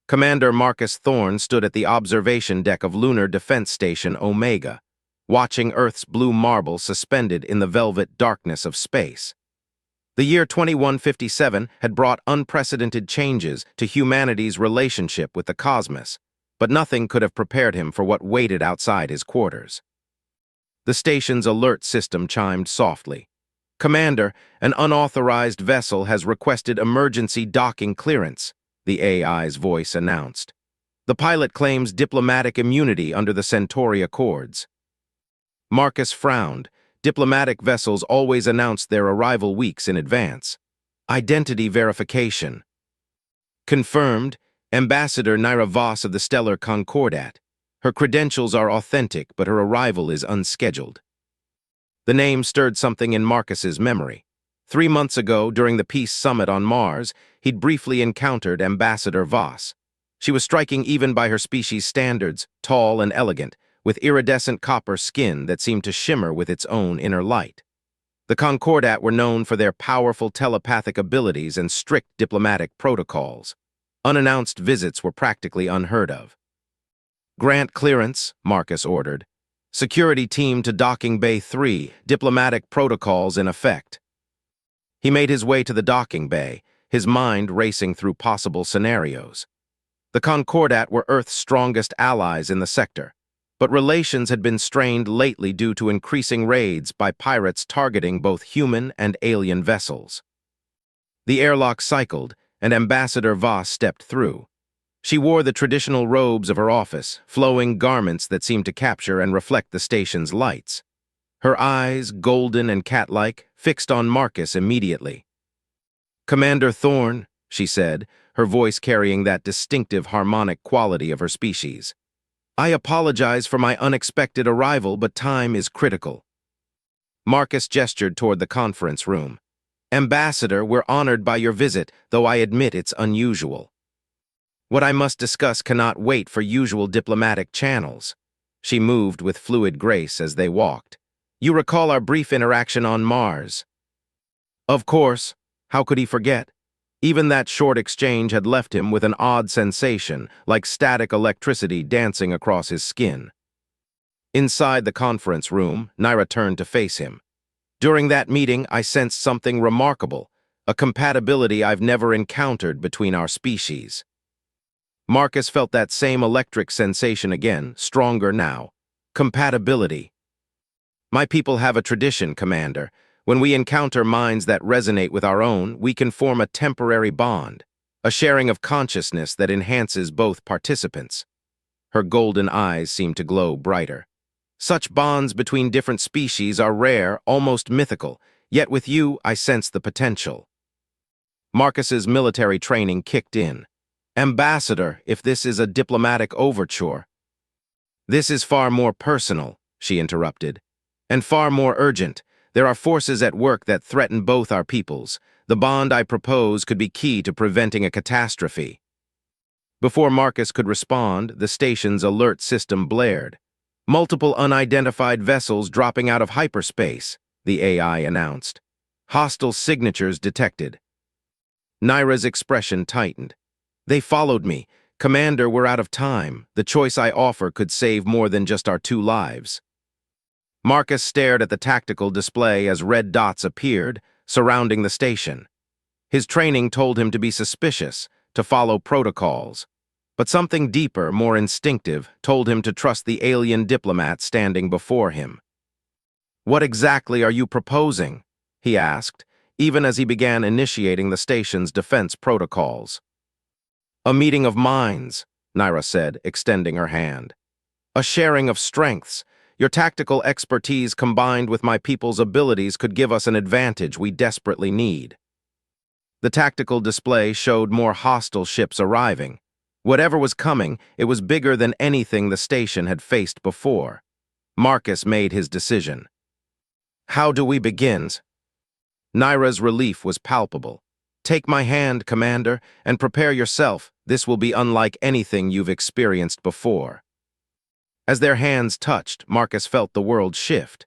Commander Marcus Thorne stood at the observation deck of Lunar Defense Station Omega, watching Earth's blue marble suspended in the velvet darkness of space. The year 2157 had brought unprecedented changes to humanity's relationship with the cosmos, but nothing could have prepared him for what waited outside his quarters. The station's alert system chimed softly. "Commander, an unauthorized vessel has requested emergency docking clearance," the AI's voice announced. "The pilot claims diplomatic immunity under the Centauri Accords." Marcus frowned. Diplomatic vessels always announced their arrival weeks in advance. Identity verification. "Confirmed, Ambassador Naira Voss of the Stellar Concordat. Her credentials are authentic, but her arrival is unscheduled." The name stirred something in Marcus's memory. 3 months ago, during the Peace Summit on Mars, he'd briefly encountered Ambassador Voss. She was striking even by her species' standards, tall and elegant, with iridescent copper skin that seemed to shimmer with its own inner light. The Concordat were known for their powerful telepathic abilities and strict diplomatic protocols. Unannounced visits were practically unheard of. "Grant clearance," Marcus ordered. "Security team to Docking Bay 3, diplomatic protocols in effect." He made his way to the docking bay, his mind racing through possible scenarios. The Concordat were Earth's strongest allies in the sector, but relations had been strained lately due to increasing raids by pirates targeting both human and alien vessels. The airlock cycled, and Ambassador Voss stepped through. She wore the traditional robes of her office, flowing garments that seemed to capture and reflect the station's lights. Her eyes, golden and cat-like, fixed on Marcus immediately. "Commander Thorne," she said, her voice carrying that distinctive harmonic quality of her species. "I apologize for my unexpected arrival, but time is critical." Marcus gestured toward the conference room. "Ambassador, we're honored by your visit, though I admit it's unusual. What I must discuss cannot wait for usual diplomatic channels." She moved with fluid grace as they walked. "You recall our brief interaction on Mars?" Of course. How could he forget? Even that short exchange had left him with an odd sensation, like static electricity dancing across his skin. Inside the conference room, Naira turned to face him. "During that meeting, I sensed something remarkable, a compatibility I've never encountered between our species." Marcus felt that same electric sensation again, stronger now. Compatibility. "My people have a tradition, Commander. When we encounter minds that resonate with our own, we can form a temporary bond, a sharing of consciousness that enhances both participants." Her golden eyes seemed to glow brighter. "Such bonds between different species are rare, almost mythical, yet with you I sense the potential." Marcus's military training kicked in. "Ambassador, if this is a diplomatic overture—" "This is far more personal," she interrupted, "and far more urgent. There are forces at work that threaten both our peoples. The bond I propose could be key to preventing a catastrophe." Before Marcus could respond, the station's alert system blared. "Multiple unidentified vessels dropping out of hyperspace," the AI announced. "Hostile signatures detected." Naira's expression tightened. "They followed me. Commander, we're out of time. The choice I offer could save more than just our 2 lives." Marcus stared at the tactical display as red dots appeared, surrounding the station. His training told him to be suspicious, to follow protocols. But something deeper, more instinctive, told him to trust the alien diplomat standing before him. "What exactly are you proposing?" he asked, even as he began initiating the station's defense protocols. "A meeting of minds," Naira said, extending her hand. "A sharing of strengths. Your tactical expertise combined with my people's abilities could give us an advantage we desperately need." The tactical display showed more hostile ships arriving. Whatever was coming, it was bigger than anything the station had faced before. Marcus made his decision. "How do we begin?" Naira's relief was palpable. "Take my hand, Commander, and prepare yourself. This will be unlike anything you've experienced before." As their hands touched, Marcus felt the world shift.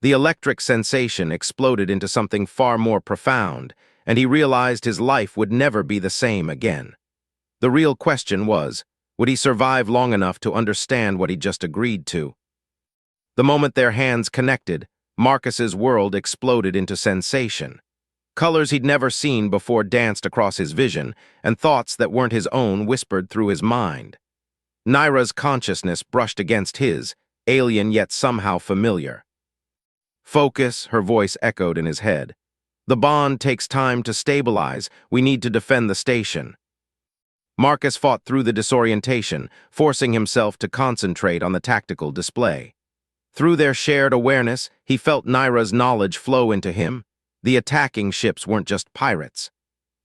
The electric sensation exploded into something far more profound, and he realized his life would never be the same again. The real question was, would he survive long enough to understand what he just agreed to? The moment their hands connected, Marcus's world exploded into sensation. Colors he'd never seen before danced across his vision, and thoughts that weren't his own whispered through his mind. Naira's consciousness brushed against his, alien yet somehow familiar. "Focus," her voice echoed in his head. "The bond takes time to stabilize. We need to defend the station." Marcus fought through the disorientation, forcing himself to concentrate on the tactical display. Through their shared awareness, he felt Naira's knowledge flow into him. The attacking ships weren't just pirates.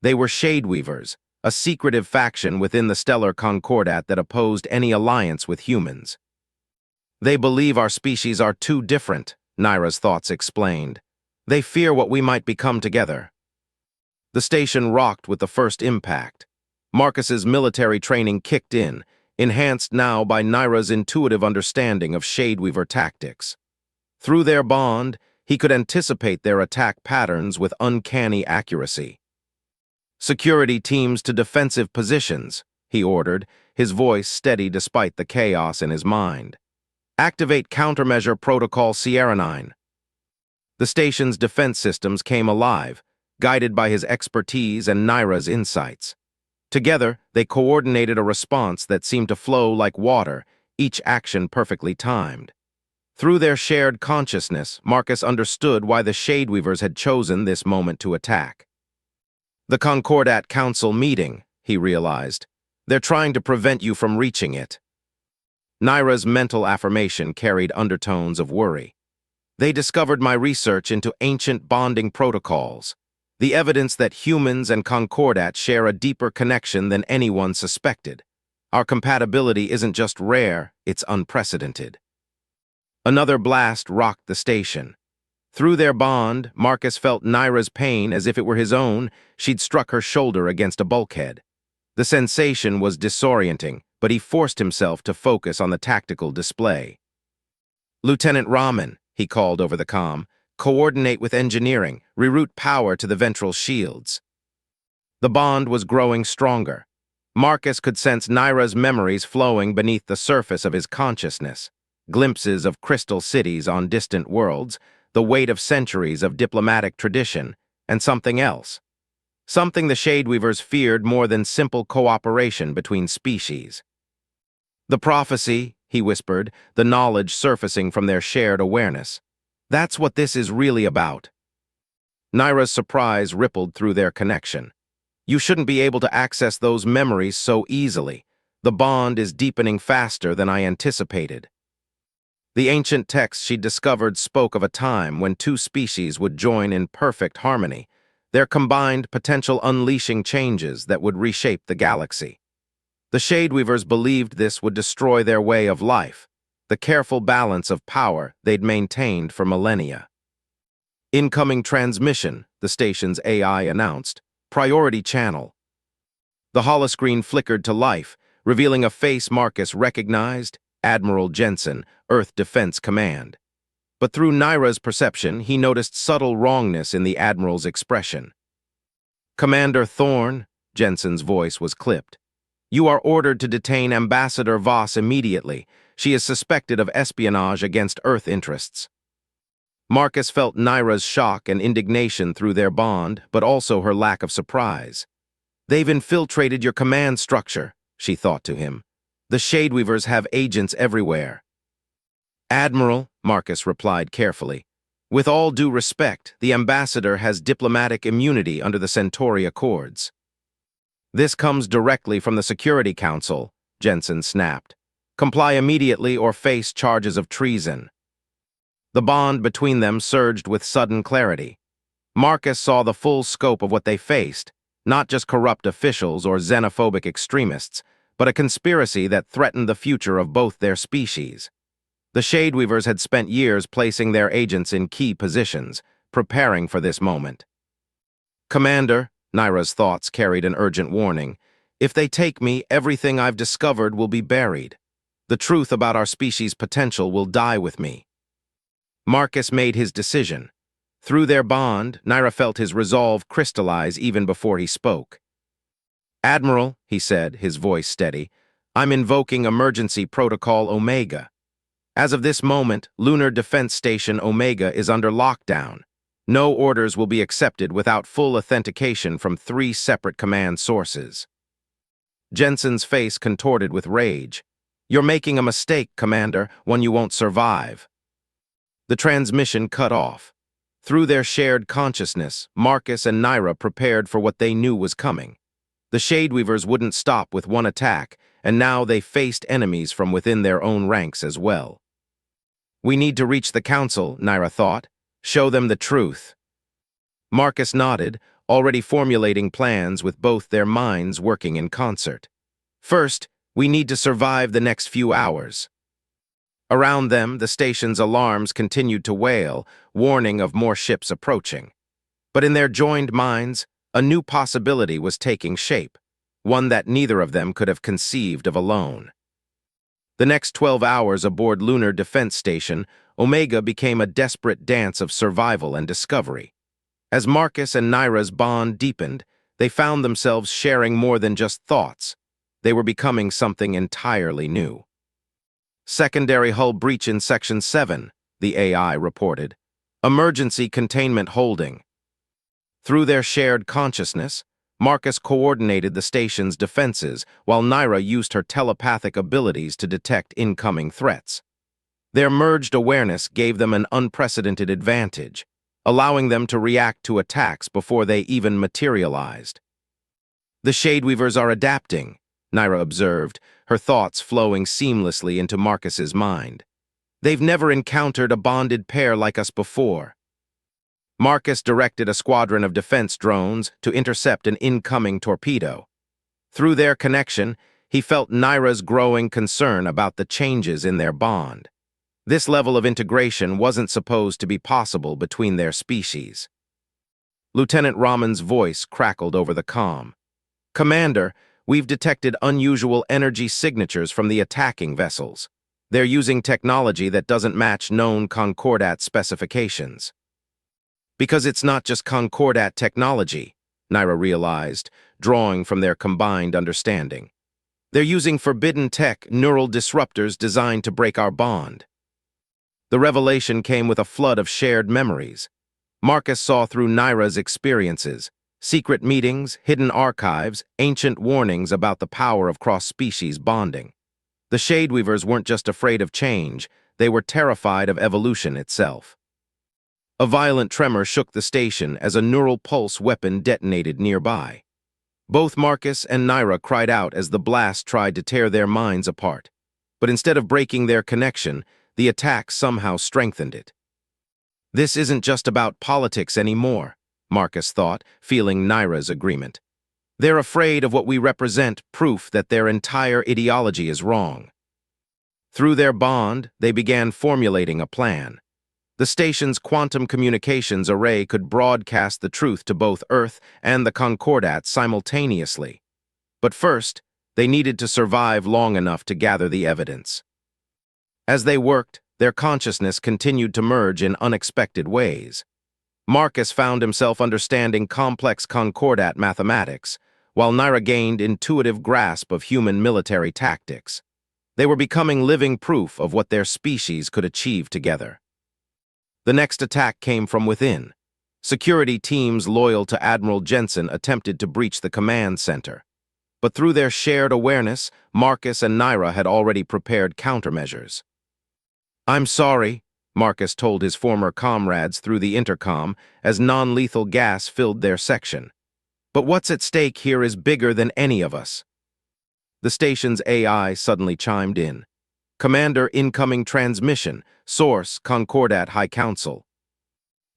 They were Shadeweavers, a secretive faction within the stellar concordat that opposed any alliance with humans. "They believe our species are too different," Naira's thoughts explained. "They fear what we might become together." The station rocked with the first impact. Marcus's military training kicked in, enhanced now by Naira's intuitive understanding of Shadeweaver tactics. Through their bond, he could anticipate their attack patterns with uncanny accuracy. "Security teams to defensive positions," he ordered, his voice steady despite the chaos in his mind. "Activate countermeasure protocol Sierra 9. The station's defense systems came alive, guided by his expertise and Naira's insights. Together, they coordinated a response that seemed to flow like water, each action perfectly timed. Through their shared consciousness, Marcus understood why the Shadeweavers had chosen this moment to attack. "The Concordat Council meeting," he realized. "They're trying to prevent you from reaching it." Naira's mental affirmation carried undertones of worry. "They discovered my research into ancient bonding protocols, the evidence that humans and Concordat share a deeper connection than anyone suspected. Our compatibility isn't just rare, it's unprecedented." Another blast rocked the station. Through their bond, Marcus felt Naira's pain as if it were his own. She'd struck her shoulder against a bulkhead. The sensation was disorienting, but he forced himself to focus on the tactical display. "Lieutenant Rahman," he called over the comm, "coordinate with engineering, reroute power to the ventral shields." The bond was growing stronger. Marcus could sense Naira's memories flowing beneath the surface of his consciousness. Glimpses of crystal cities on distant worlds, the weight of centuries of diplomatic tradition, and something else. Something the Shadeweavers feared more than simple cooperation between species. "The prophecy," he whispered, the knowledge surfacing from their shared awareness. "That's what this is really about." Naira's surprise rippled through their connection. "You shouldn't be able to access those memories so easily. The bond is deepening faster than I anticipated." The ancient texts she discovered spoke of a time when two species would join in perfect harmony, their combined potential unleashing changes that would reshape the galaxy. The Shadeweavers believed this would destroy their way of life, the careful balance of power they'd maintained for millennia. "Incoming transmission," the station's AI announced. "Priority channel." The holoscreen flickered to life, revealing a face Marcus recognized: Admiral Jensen, Earth Defense Command. But through Naira's perception, he noticed subtle wrongness in the Admiral's expression. "Commander Thorne," Jensen's voice was clipped. "You are ordered to detain Ambassador Voss immediately. She is suspected of espionage against Earth interests." Marcus felt Naira's shock and indignation through their bond, but also her lack of surprise. "They've infiltrated your command structure," she thought to him. "The Shadeweavers have agents everywhere." "Admiral," Marcus replied carefully, "with all due respect, the ambassador has diplomatic immunity under the Centauri Accords." "This comes directly from the Security Council," Jensen snapped. "Comply immediately or face charges of treason." The bond between them surged with sudden clarity. Marcus saw the full scope of what they faced, not just corrupt officials or xenophobic extremists, but a conspiracy that threatened the future of both their species. The Shadeweavers had spent years placing their agents in key positions, preparing for this moment. "Commander," Naira's thoughts carried an urgent warning, "if they take me, everything I've discovered will be buried. The truth about our species' potential will die with me." Marcus made his decision. Through their bond, Naira felt his resolve crystallize even before he spoke. "Admiral," he said, his voice steady, "I'm invoking Emergency Protocol Omega. As of this moment, Lunar Defense Station Omega is under lockdown. No orders will be accepted without full authentication from 3 separate command sources." Jensen's face contorted with rage. "You're making a mistake, Commander, one you won't survive." The transmission cut off. Through their shared consciousness, Marcus and Naira prepared for what they knew was coming. The Shadeweavers wouldn't stop with one attack, and now they faced enemies from within their own ranks as well. "We need to reach the Council," Naira thought. "Show them the truth." Marcus nodded, already formulating plans with both their minds working in concert. "First, we need to survive the next few hours." Around them, the station's alarms continued to wail, warning of more ships approaching. But in their joined minds, a new possibility was taking shape, one that neither of them could have conceived of alone. The next 12 hours aboard Lunar Defense Station, Omega became a desperate dance of survival and discovery. As Marcus and Naira's bond deepened, they found themselves sharing more than just thoughts. They were becoming something entirely new. "Secondary hull breach in Section 7, the AI reported. "Emergency containment holding." Through their shared consciousness, Marcus coordinated the station's defenses, while Naira used her telepathic abilities to detect incoming threats. Their merged awareness gave them an unprecedented advantage, allowing them to react to attacks before they even materialized. "The Shadeweavers are adapting," Naira observed, her thoughts flowing seamlessly into Marcus's mind. "They've never encountered a bonded pair like us before." Marcus directed a squadron of defense drones to intercept an incoming torpedo. Through their connection, he felt Naira's growing concern about the changes in their bond. This level of integration wasn't supposed to be possible between their species. Lieutenant Raman's voice crackled over the comm. "Commander, we've detected unusual energy signatures from the attacking vessels. They're using technology that doesn't match known Concordat specifications." Because it's not just Concordat technology, Naira realized, drawing from their combined understanding. They're using forbidden tech neural disruptors designed to break our bond. The revelation came with a flood of shared memories. Marcus saw through Naira's experiences, secret meetings, hidden archives, ancient warnings about the power of cross-species bonding. The Shadeweavers weren't just afraid of change, they were terrified of evolution itself. A violent tremor shook the station as a neural pulse weapon detonated nearby. Both Marcus and Naira cried out as the blast tried to tear their minds apart. But instead of breaking their connection, the attack somehow strengthened it. "This isn't just about politics anymore," Marcus thought, feeling Naira's agreement. "They're afraid of what we represent, proof that their entire ideology is wrong." Through their bond, they began formulating a plan. The station's quantum communications array could broadcast the truth to both Earth and the Concordat simultaneously. But first, they needed to survive long enough to gather the evidence. As they worked, their consciousness continued to merge in unexpected ways. Marcus found himself understanding complex Concordat mathematics, while Naira gained intuitive grasp of human military tactics. They were becoming living proof of what their species could achieve together. The next attack came from within. Security teams loyal to Admiral Jensen attempted to breach the command center. But through their shared awareness, Marcus and Naira had already prepared countermeasures. "I'm sorry," Marcus told his former comrades through the intercom as non-lethal gas filled their section. "But what's at stake here is bigger than any of us." The station's AI suddenly chimed in. "Commander, incoming transmission. Source, Concordat High Council."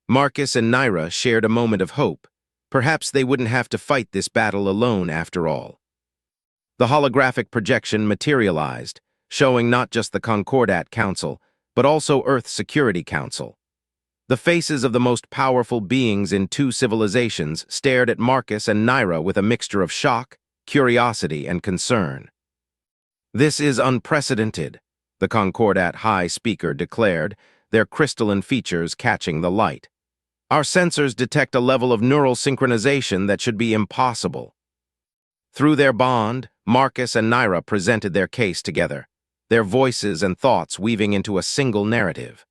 Marcus and Naira shared a moment of hope. Perhaps they wouldn't have to fight this battle alone after all. The holographic projection materialized, showing not just the Concordat Council, but also Earth's Security Council. The faces of the most powerful beings in 2 civilizations stared at Marcus and Naira with a mixture of shock, curiosity, and concern. "This is unprecedented," the Concordat High Speaker declared, their crystalline features catching the light. "Our sensors detect a level of neural synchronization that should be impossible." Through their bond, Marcus and Naira presented their case together, their voices and thoughts weaving into a single narrative.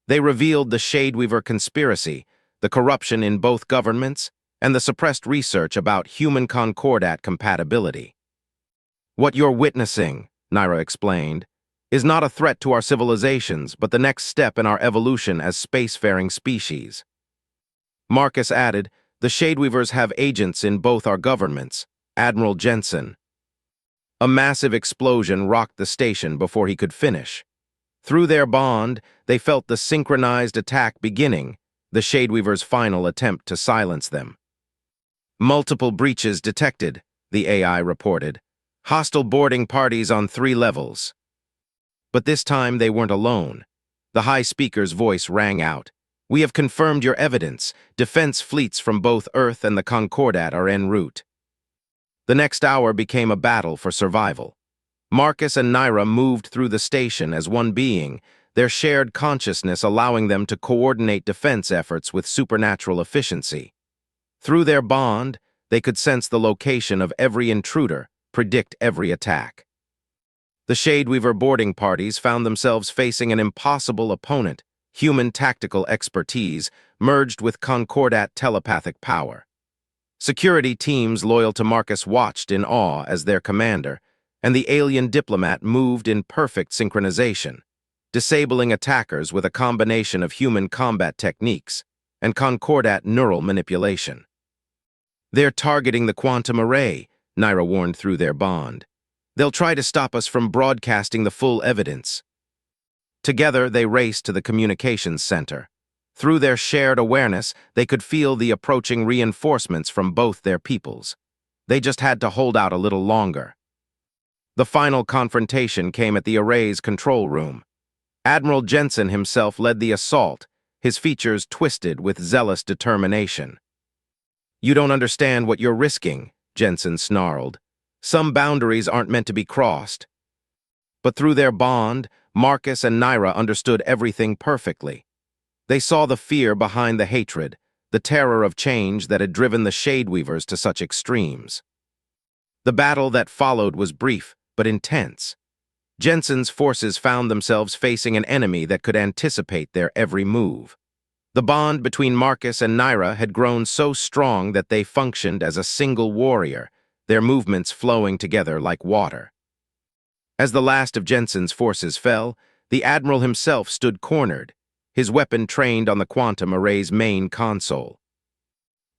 They revealed the Shadeweaver conspiracy, the corruption in both governments, and the suppressed research about human concordat compatibility. What you're witnessing, Naira explained, is not a threat to our civilizations, but the next step in our evolution as spacefaring species. Marcus added, the Shadeweavers have agents in both our governments, Admiral Jensen. A massive explosion rocked the station before he could finish. Through their bond, they felt the synchronized attack beginning, the Shadeweavers' final attempt to silence them. Multiple breaches detected, the AI reported. Hostile boarding parties on 3 levels. But this time they weren't alone. The high speaker's voice rang out. We have confirmed your evidence. Defense fleets from both Earth and the Concordat are en route. The next hour became a battle for survival. Marcus and Naira moved through the station as one being, their shared consciousness allowing them to coordinate defense efforts with supernatural efficiency. Through their bond, they could sense the location of every intruder, predict every attack. The Shadeweaver boarding parties found themselves facing an impossible opponent, human tactical expertise merged with Concordat telepathic power. Security teams loyal to Marcus watched in awe as their commander, and the alien diplomat moved in perfect synchronization, disabling attackers with a combination of human combat techniques and Concordat neural manipulation. They're targeting the quantum array, Naira warned through their bond. They'll try to stop us from broadcasting the full evidence. Together, they raced to the communications center. Through their shared awareness, they could feel the approaching reinforcements from both their peoples. They just had to hold out a little longer. The final confrontation came at the array's control room. Admiral Jensen himself led the assault, his features twisted with zealous determination. You don't understand what you're risking, Jensen snarled. Some boundaries aren't meant to be crossed. But through their bond, Marcus and Naira understood everything perfectly. They saw the fear behind the hatred, the terror of change that had driven the Shadeweavers to such extremes. The battle that followed was brief, but intense. Jensen's forces found themselves facing an enemy that could anticipate their every move. The bond between Marcus and Naira had grown so strong that they functioned as a single warrior, their movements flowing together like water. As the last of Jensen's forces fell, the Admiral himself stood cornered, his weapon trained on the quantum array's main console.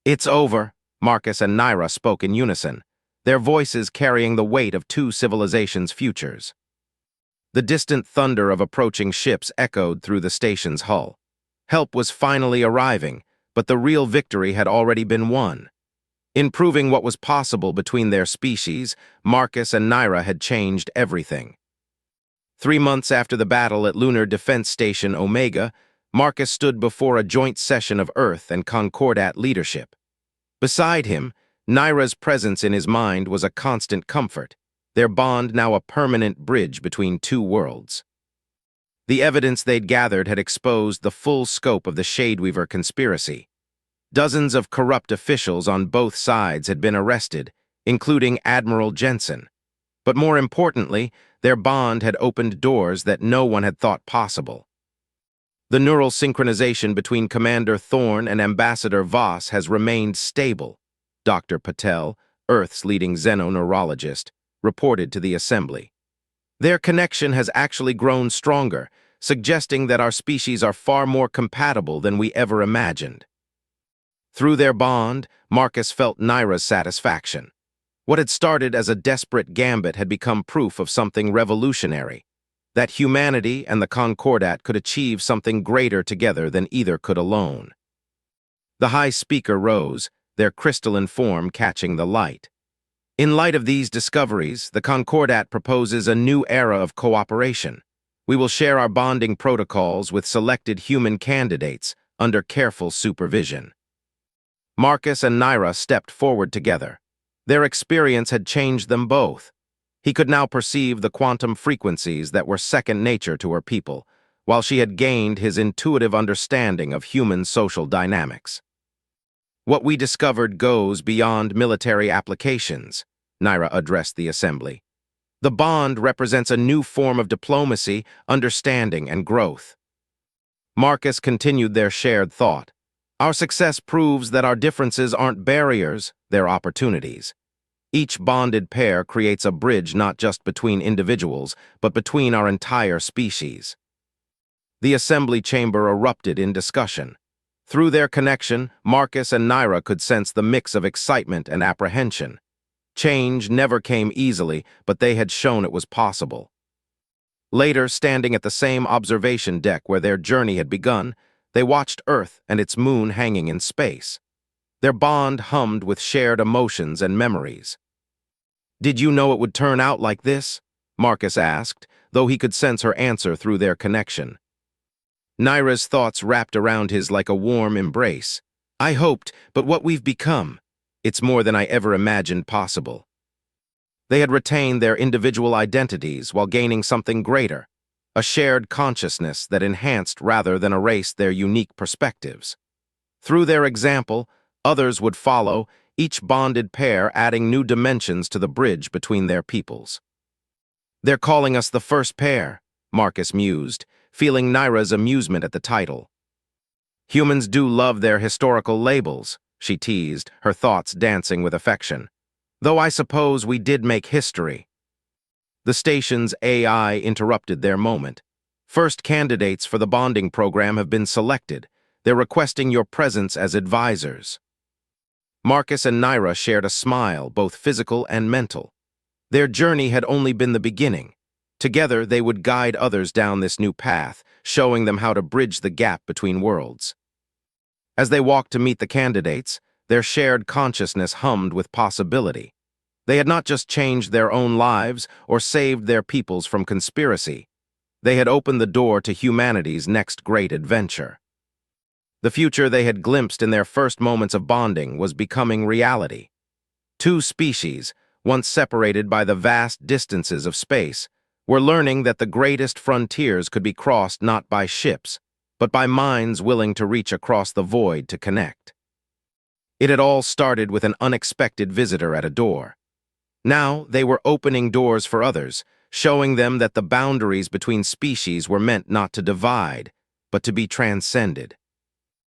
It's over, Marcus and Naira spoke in unison, their voices carrying the weight of 2 civilizations' futures. The distant thunder of approaching ships echoed through the station's hull. Help was finally arriving, but the real victory had already been won. In proving what was possible between their species, Marcus and Naira had changed everything. 3 months after the battle at Lunar Defense Station Omega, Marcus stood before a joint session of Earth and Concordat leadership. Beside him, Naira's presence in his mind was a constant comfort, their bond now a permanent bridge between 2 worlds. The evidence they'd gathered had exposed the full scope of the Shadeweaver conspiracy. Dozens of corrupt officials on both sides had been arrested, including Admiral Jensen. But more importantly, their bond had opened doors that no one had thought possible. The neural synchronization between Commander Thorne and Ambassador Voss has remained stable, Dr. Patel, Earth's leading xenoneurologist, reported to the Assembly. Their connection has actually grown stronger, suggesting that our species are far more compatible than we ever imagined. Through their bond, Marcus felt Naira's satisfaction. What had started as a desperate gambit had become proof of something revolutionary, that humanity and the Concordat could achieve something greater together than either could alone. The high speaker rose, their crystalline form catching the light. In light of these discoveries, the Concordat proposes a new era of cooperation. We will share our bonding protocols with selected human candidates under careful supervision. Marcus and Naira stepped forward together. Their experience had changed them both. He could now perceive the quantum frequencies that were second nature to her people, while she had gained his intuitive understanding of human social dynamics. What we discovered goes beyond military applications. Naira addressed the assembly. The bond represents a new form of diplomacy, understanding, and growth. Marcus continued their shared thought. Our success proves that our differences aren't barriers, they're opportunities. Each bonded pair creates a bridge not just between individuals, but between our entire species. The assembly chamber erupted in discussion. Through their connection, Marcus and Naira could sense the mix of excitement and apprehension. Change never came easily, but they had shown it was possible. Later, standing at the same observation deck where their journey had begun, they watched Earth and its moon hanging in space. Their bond hummed with shared emotions and memories. "Did you know it would turn out like this?" Marcus asked, though he could sense her answer through their connection. Naira's thoughts wrapped around his like a warm embrace. "I hoped, but what we've become, it's more than I ever imagined possible." They had retained their individual identities while gaining something greater, a shared consciousness that enhanced rather than erased their unique perspectives. Through their example, others would follow, each bonded pair adding new dimensions to the bridge between their peoples. "They're calling us the first pair," Marcus mused, feeling Naira's amusement at the title. "Humans do love their historical labels," she teased, her thoughts dancing with affection. "Though I suppose we did make history." The station's AI interrupted their moment. "First candidates for the bonding program have been selected. They're requesting your presence as advisors." Marcus and Naira shared a smile, both physical and mental. Their journey had only been the beginning. Together, they would guide others down this new path, showing them how to bridge the gap between worlds. As they walked to meet the candidates, their shared consciousness hummed with possibility. They had not just changed their own lives or saved their peoples from conspiracy. They had opened the door to humanity's next great adventure. The future they had glimpsed in their first moments of bonding was becoming reality. Two species, once separated by the vast distances of space, were learning that the greatest frontiers could be crossed not by ships, but by minds willing to reach across the void to connect. It had all started with an unexpected visitor at a door. Now they were opening doors for others, showing them that the boundaries between species were meant not to divide, but to be transcended.